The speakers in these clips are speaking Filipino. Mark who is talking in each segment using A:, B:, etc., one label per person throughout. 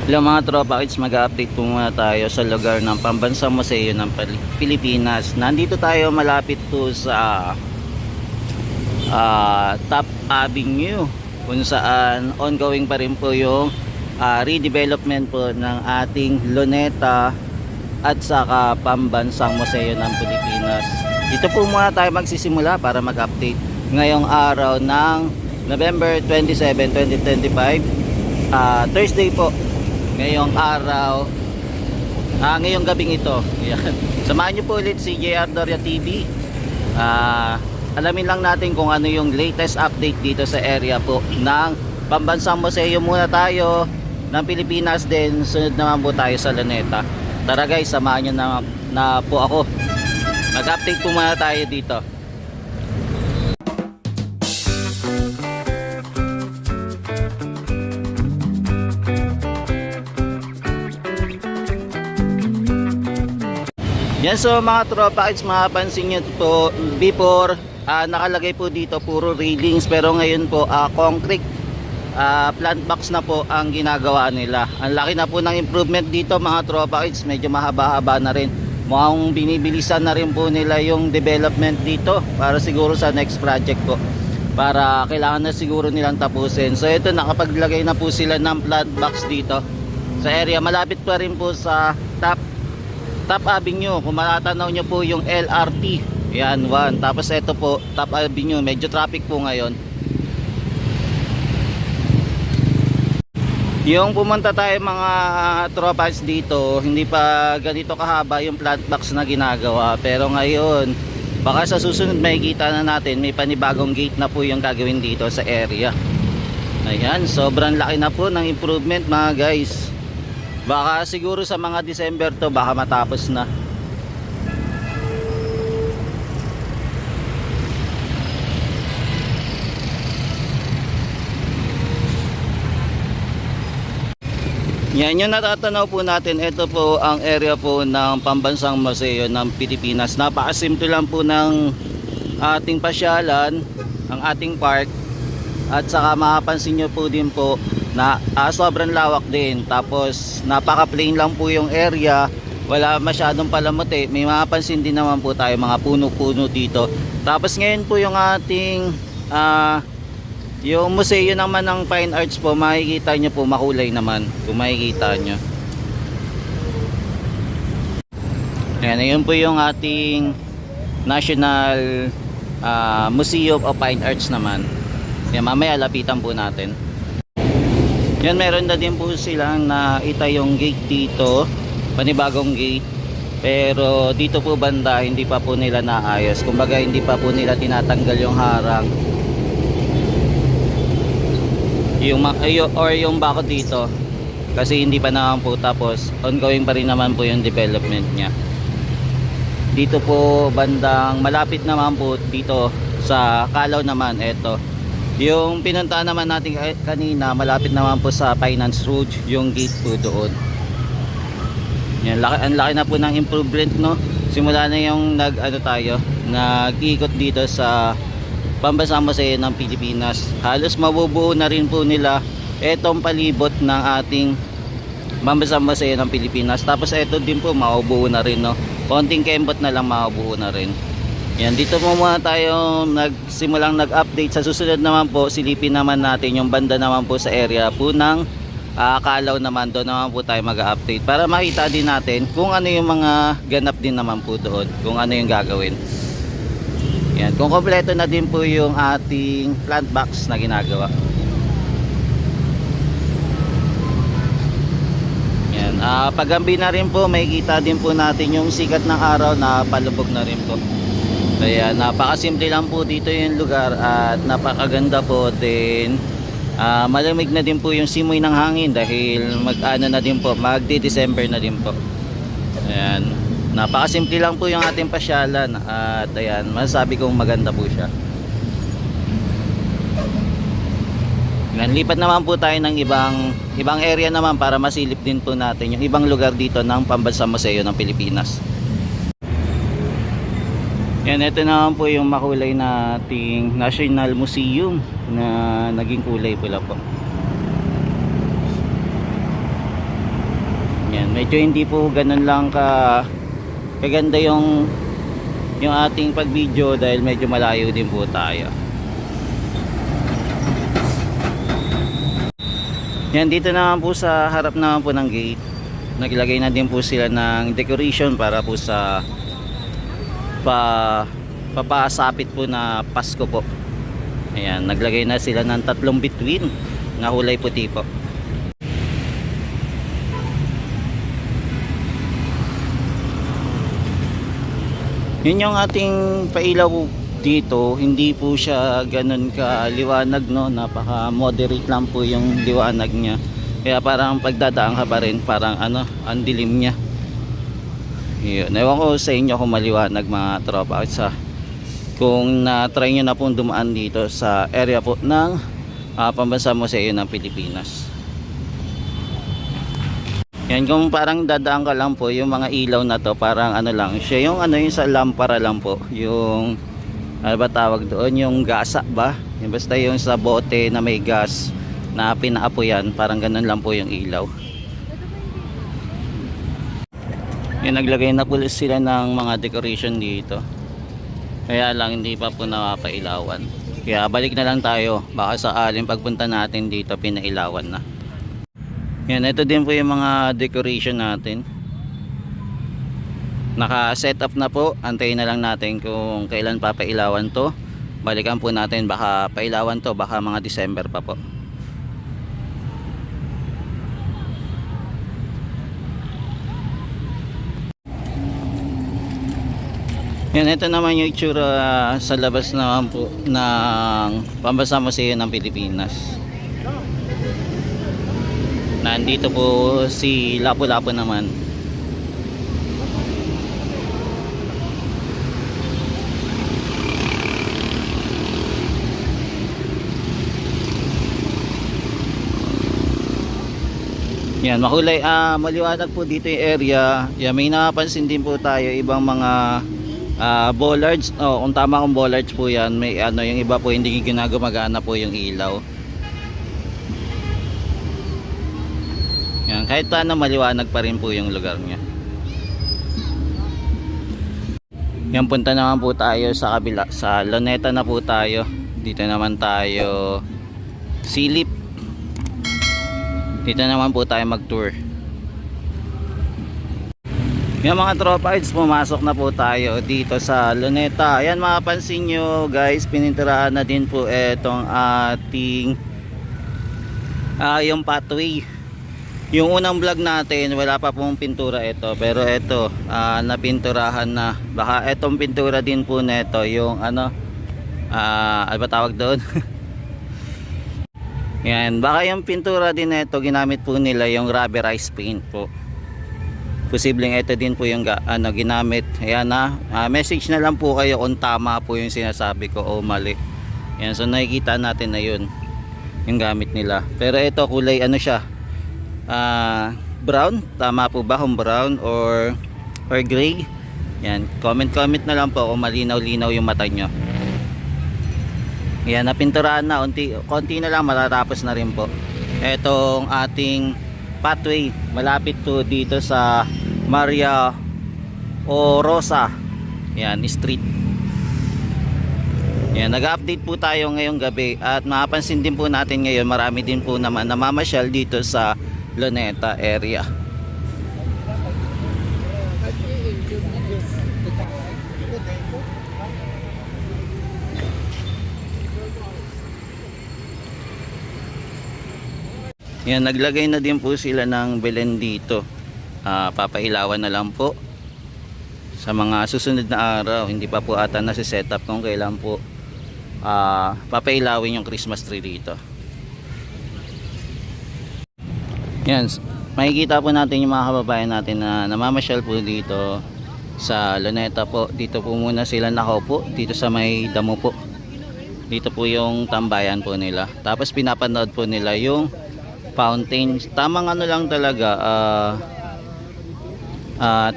A: Hello mga tropa kids, mag-update po muna tayo sa lugar ng Pambansang Museo ng Pilipinas. Nandito tayo malapit po sa Top Avenue, kung saan ongoing pa rin po yung redevelopment po ng ating Luneta at saka Pambansang Museo ng Pilipinas. Dito po muna tayo magsisimula para mag-update ngayong araw ng November 27, 2025, Thursday po. Ngayong araw, ngayong gabing ito. Ayan. Samahan nyo po ulit si JR Doria TV. Alamin lang natin kung ano yung latest update dito sa area po ng Pambansang Museo. Muna tayo ng Pilipinas, din sunod naman po tayo sa Luneta. Tara guys, samahan nyo na po ako. Mag-update po muna tayo dito. Yan, so mga tropa kids, mapapansin nyo po before nakalagay po dito puro railings, pero ngayon po concrete plant box na po ang ginagawa nila. Ang laki na po ng improvement dito mga tropa kids, medyo mahaba-haba na rin. Mukhang binibilisan na rin po nila yung development dito para siguro sa next project po, para kailangan na siguro nilang tapusin. So ito, nakapaglagay na po sila ng plant box dito sa area. Malapit pa rin po sa Top Avenue. Kung matatanaw nyo po yung LRT, yan, 1. Tapos ito po, Top Avenue, medyo traffic po ngayon. Yung pumunta tayo mga tropas dito, hindi pa ganito kahaba yung plant box na ginagawa. Pero ngayon, baka sa susunod makikita na natin, may panibagong gate na po yung gagawin dito sa area. Ayan, sobrang laki na po ng improvement mga guys. Baka siguro sa mga December to, baka matapos na. Yan yung natatanaw po natin. Ito po ang area po ng Pambansang Museo ng Pilipinas. Napakasimple lang po ng ating pasyalan, ang ating park. At saka mapapansin nyo po din po na sobrang lawak din. Tapos napaka plain lang po yung area, wala masyadong palamuti. May mapapansin din naman po tayo mga puno-puno dito. Tapos ngayon po yung ating yung museo naman ng Fine Arts po, makikita nyo po makulay naman kung makikita nyo. Ayan, yun po yung ating National Museum of Fine Arts naman. Yan, mamaya lapitan po natin. Yan, meron na din po silang naitayong gate dito, panibagong gate. Pero dito po banda, hindi pa po nila naayos. Kumbaga hindi pa po nila tinatanggal yung harang, yung bakod dito, kasi hindi pa naman po tapos. Ongoing pa rin naman po yung development nya. Dito po bandang malapit naman po dito sa Calao naman, eto yung pinuntahan naman natin kanina, malapit naman po sa Finance Road, yung gate po doon. Yan, ang laki na po ng improvement, no? Simula na yung nag-ikot dito sa Pambansang Museo ng Pilipinas. Halos mabubuo na rin po nila etong palibot ng ating Pambansang Museo ng Pilipinas. Tapos eto din po mabubuo na rin, no? Konting kembot na lang mabubuo na rin. Yan, dito po muna tayo nagsimulang nag-update. Sa susunod naman po, silipin naman natin yung banda naman po sa area po ng Calao naman. Doon naman po tayo mag-update para makita din natin kung ano yung mga ganap din naman po doon, kung ano yung gagawin. Yan, kung kompleto na din po yung ating plant box na ginagawa. Yan, paggambi na rin po, makikita din po natin yung sikat ng araw na palubog na rin po. Ayan, napakasimple lang po dito yung lugar at napakaganda po din. Malamig na din po yung simoy ng hangin dahil na din po, magdi-December na din po. Ayan, napakasimple lang po yung ating pasyalan at ayan, masasabi kong maganda po siya. Ayan, lipat naman po tayo ng ibang area naman para masilip din po natin yung ibang lugar dito ng Pambansang Museo ng Pilipinas. Yan, ito naman po yung makulay na ating National Museum na naging kulay pula po. Medyo hindi po ganun lang kaganda yung ating pag video dahil medyo malayo din po tayo. Yan, dito naman po sa harap naman po ng gate, naglagay na din po sila ng decoration para po sa papasapit po na Pasko po. Ayan, naglagay na sila ng 3 bituin na kulay puti po. Yun yung ating pailaw dito, hindi po siya ganun kaliwanag, no? Napaka moderate lang po yung liwanag niya. Kaya parang pagdadaan ka pa rin, parang ano, ang dilim niya. Yun, ewan ko sa inyo kung maliwanag mga tropa. Sa kung na-try nyo na pong dumaan dito sa area po ng Pambansa Museo ng Pilipinas. Yan, kung parang dadaan ka lang po, yung mga ilaw na to parang ano lang siya, yung ano, yung sa lampara lang po, yung ano ba tawag doon, yung gasa ba, yung basta yung sa bote na may gas na pinaapoyan, parang ganun lang po yung ilaw. Yan, naglagay na po sila ng mga decoration dito, kaya lang hindi pa po nakapailawan, kaya balik na lang tayo, baka sa aling pagpunta natin dito pinailawan na. Yan, ito din po yung mga decoration natin. Naka-set up na po. Antayin na lang natin kung kailan papailawan to. Balikan po natin, baka pailawan to, baka mga December pa po. Yan, ito naman yung itsura sa labas naman po ng Pambansa Museo ng Pilipinas. Nandito po si Lapu-Lapu naman. Yan, makulay, maliwanag po dito yung area. Yan, may napapansin din po tayo ibang mga bollards. Oh, kung tama kong bollards po yan, may ano, yung iba po hindi ginagumagana po yung ilaw. Yan, kahit paano maliwanag pa rin po yung lugar niya. Yan, punta naman po tayo sa kabila, sa Luneta na po tayo. Dito naman tayo silip. Dito naman po tayo mag-tour. Yan mga tropa, pumasok na po tayo dito sa Luneta. Ayan, mapapansin nyo guys, pininturahan na din po etong ating yung pathway. Yung unang vlog natin wala pa pong pintura ito, pero ito napinturahan na. Baka etong pintura din po neto, yung ano, ano ba tawag doon? Yan, baka yung pintura din neto ginamit po nila yung rubberized paint po. Posibleng ito din po yung ano, ginamit. Ayan na, message na lang po kayo kung tama po yung sinasabi ko o mali. Yan, so nakikita natin na yun yung gamit nila. Pero ito kulay ano siya, brown, tama po ba kung brown or gray? Yan, comment na lang po kung malinaw-linaw yung mata nyo. Yan, napinturahan na, konti na lang matatapos na rin po. Etong ating pathway malapit po dito sa Maria o Rosa, yan, street. Yan, nag-update po tayo ngayong gabi at mapapansin din po natin ngayon marami din po naman namamasyal dito sa Luneta area. Yan, naglagay na din po sila ng Belen dito. Papailawan na lang po sa mga susunod na araw. Hindi pa po ata nasi-set up kung kailan po papailawin yung Christmas tree dito. Yan, makikita po natin yung mga kababayan natin na namamasyal po dito sa Luneta po. Dito po muna sila nakaupo, dito sa may damo po. Dito po yung tambayan po nila. Tapos pinapanood po nila yung fountain. Tamang ano lang talaga,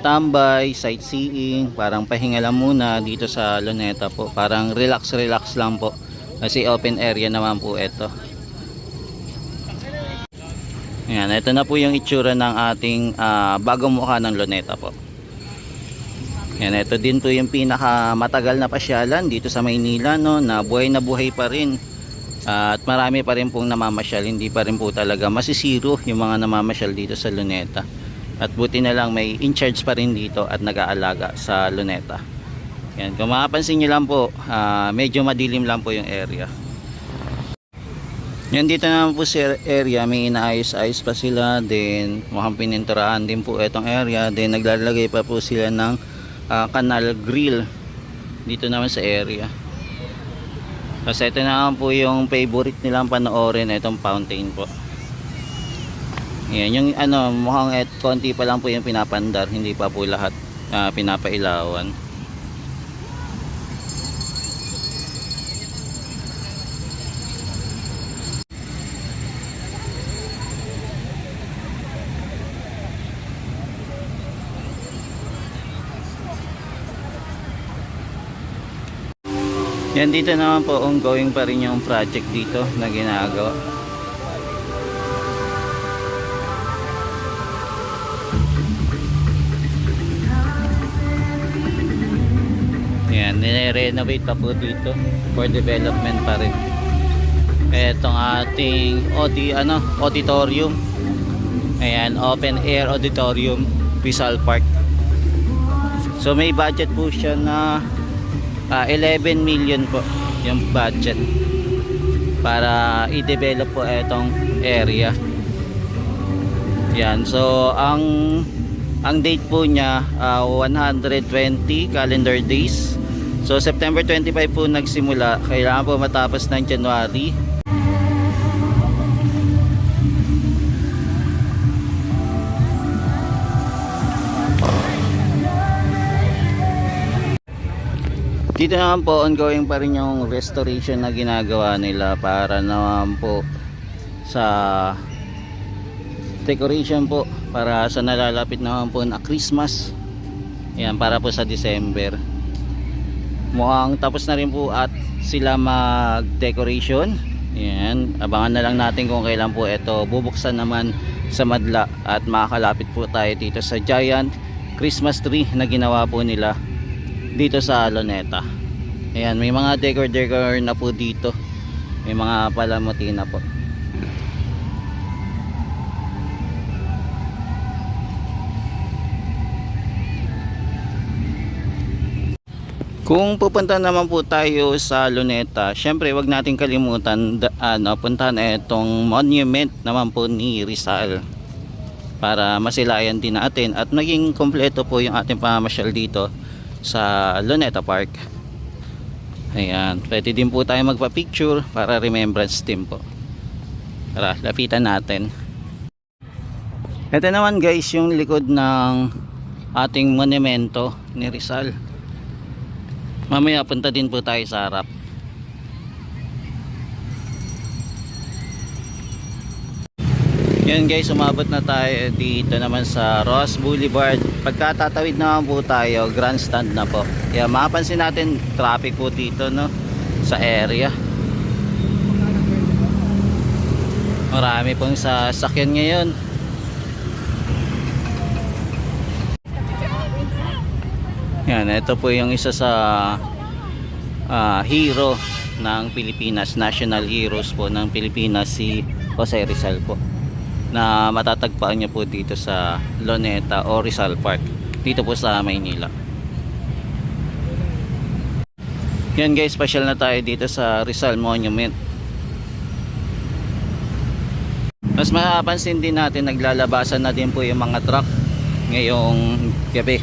A: tambay, sightseeing, parang pahinga lang muna dito sa Luneta po. Parang relax lang po. Kasi open area naman po ito. Ayan, ito na po yung itsura ng ating bagong mukha ng Luneta po. Ayan, ito din po yung pinaka matagal na pasyalan dito sa Maynila, no, na buhay pa rin. At marami pa rin pong namamasyal, hindi pa rin po talaga masisiro yung mga namamasyal dito sa Luneta. At buti na lang may in charge pa rin dito at nag-aalaga sa Luneta. Ayan, kung makapansin nyo lang po, medyo madilim lang po yung area. Yan, dito naman po sa area, may inaayos-ayos pa sila. Then mukhang pininturahan din po itong area. Then naglalagay pa po sila ng canal grill dito naman sa area. Kasi ito naman po yung favorite nilang panoorin, itong fountain po. Yan, yung mukhang konti pa lang po yung pinapandar, hindi pa po lahat pinapailawan. Yan, dito naman po ongoing pa rin yung project dito na ginagawa. Yan, nire-renovate pa po dito for development pa rin. Etong ating auditorium. Ayan, open air auditorium, Rizal Park. So may budget po siya na 11 million po yung budget para i-develop po etong area. Yan, so ang date po niya 120 calendar days. So September 25 po nagsimula, kailangan po matapos ng January. Dito naman po ongoing pa rin yung restoration na ginagawa nila para naman po sa decoration po para sa nalalapit naman po na Christmas. Yan, para po sa December. Mukhang tapos na rin po at sila mag-decoration. Yan, abangan na lang natin kung kailan po ito bubuksan naman sa madla at makakalapit po tayo dito sa giant Christmas tree na ginawa po nila dito sa Luneta. Ayan, may mga decor na po dito. May mga palamuti na po. Kung pupunta naman po tayo sa Luneta, syempre wag nating kalimutan puntahan itong monument naman po ni Rizal para masilayan din natin at maging kompleto po yung ating pamamasyal dito sa Luneta Park. Ayan, pwede din po tayo magpa-picture para remembrance din po. Tara, lapitan natin. Ito naman guys yung likod ng ating monumento ni Rizal. Mamaya punta din po tayo sa harap. Yan guys, umabot na tayo dito naman sa Ross Boulevard. Pagkatatawid naman po tayo, grandstand na po. Yan, mapapansin natin traffic po dito, no, sa area. Marami pong sasakyan ngayon. Yan, ito po yung isa sa hero ng Pilipinas, national heroes po ng Pilipinas, si Jose Rizal po, na matatagpuan niyo po dito sa Luneta o Rizal Park dito po sa Maynila. Yan guys, special na tayo dito sa Rizal Monument. Mas mapapansin din natin naglalabasan na din po yung mga truck ngayong gabi.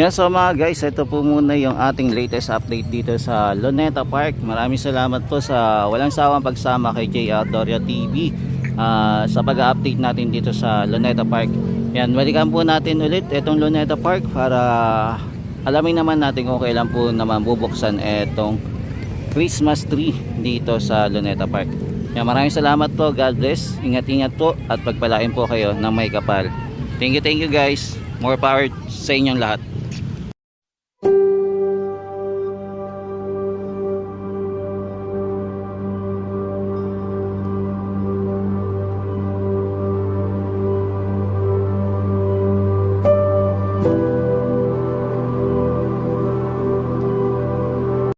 A: Yan, so mga guys, ito po muna yung ating latest update dito sa Luneta Park. Maraming salamat po sa walang sawang pagsama kay J. Outdooria TV sa pag-update natin dito sa Luneta Park. Yan, balikan po natin ulit itong Luneta Park para alamin naman natin kung kailan po naman bubuksan itong Christmas tree dito sa Luneta Park. Yan, maraming salamat po. God bless. Ingat-ingat po at pagpalain po kayo ng may kapal. Thank you guys. More power sa inyong lahat.